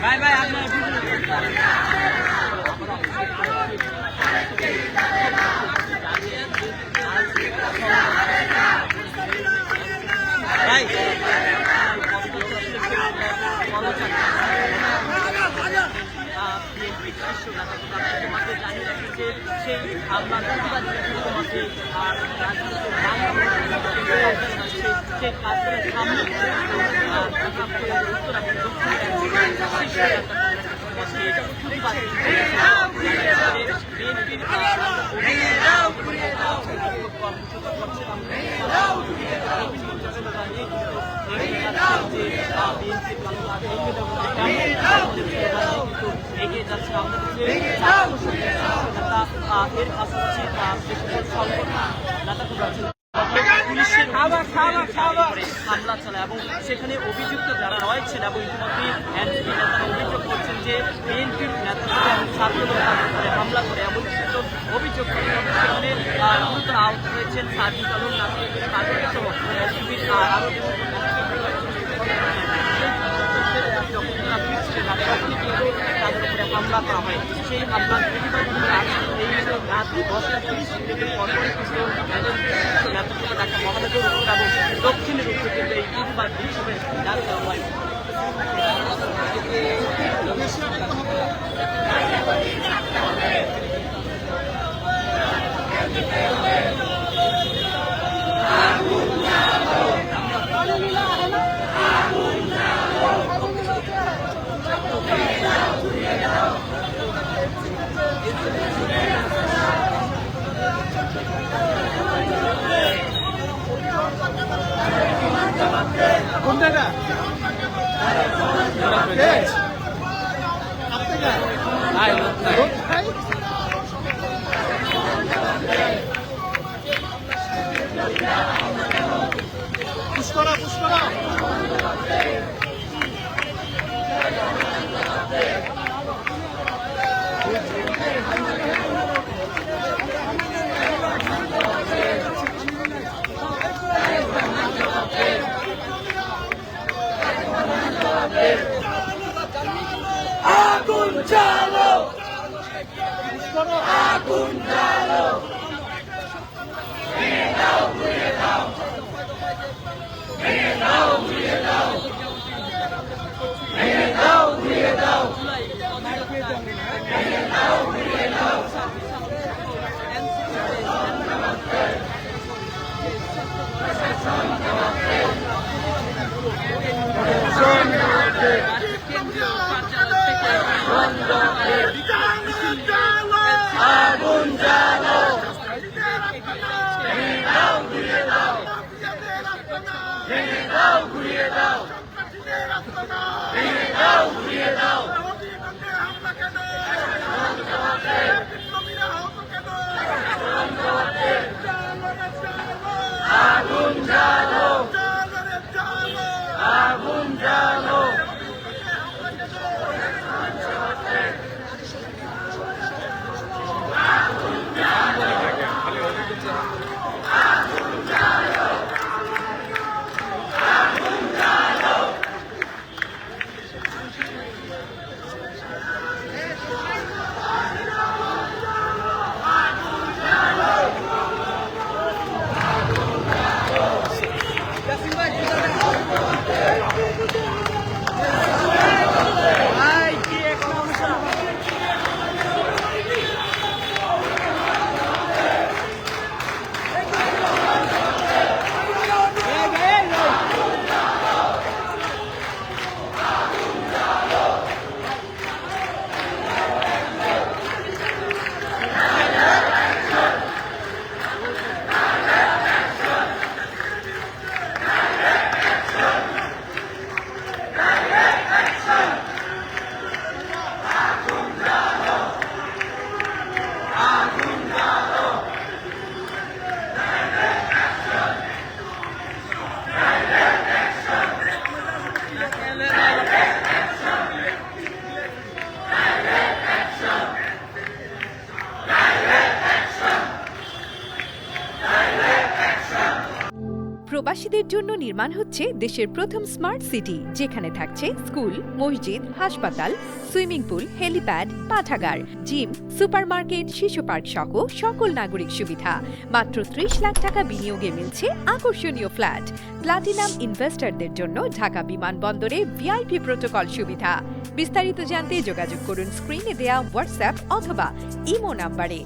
ভাই ভাই আপনার ভাই সেই আপনার সেই কাজগুলো সামনে এগিয়ে যাচ্ছে আমাদের এর পাশাপাশি পুলিশের হামলা চালায় এবং সেখানে অভিযুক্ত যারা রয়েছেন এবং ইতিমধ্যে এনসিপি নেতারা অভিযোগ করছেন যে বিএনপির নেতারা এবং ছাত্রদল তাদের উপরে হামলা করে এমন কিছু অভিযোগ করে সেখানে গুরুতর আহত হয়েছেন সার্জিস আলম নাসির সহ এনসিপির আরো তাদের উপরে হামলা করা হয় সেই হামলার প্রতিবাদ এই রাত 10:30 থেকে পরপরই কিন্তু ঢাকা মহানগর উত্তর এবং দক্ষিণের উপর কিন্তু এই প্রতিবাদ হিসেবে ডাক দেওয়া হয়। পুষ্করা পুষ্করা আগুন জ্বালো আগুন জ্বালো ভেঙে দাও ঘুরিয়ে দাও ভেঙে দাও ঘুরিয়ে দাও ভেঙে দাও ঘুরিয়ে দাও ভেঙে দাও ঘুরিয়ে দাও আগুন জ্বালো ভেঙে দাও ঘুরিয়ে দাও ভেঙে দাও ঘুরিয়ে দাও ভেঙে দাও ঘুরিয়ে দাও আগুন জ্বালো আগুন জ্বালো প্রবাসীদের জন্য নির্মাণ হচ্ছে দেশের প্রথম স্মার্ট সিটি, যেখানে থাকছে স্কুল, মসজিদ, হাসপাতাল, সুইমিং পুল, হেলিপ্যাড, পাঠাগার, জিম, সুপারমার্কেট, শিশু পার্ক সহ সকল নাগরিক সুবিধা। মাত্র 30 লাখ টাকা বিনিয়োগে মিলছে আকর্ষণীয় ফ্ল্যাট। প্লাটিনাম ইনভেস্টরদের জন্য ঢাকা বিমানবন্দরে ভিআইপি প্রোটোকল সুবিধা। বিস্তারিত জানতে যোগাযোগ করুন স্ক্রিনে দেয়া হোয়াটসঅ্যাপ অথবা ইমো নাম্বারে।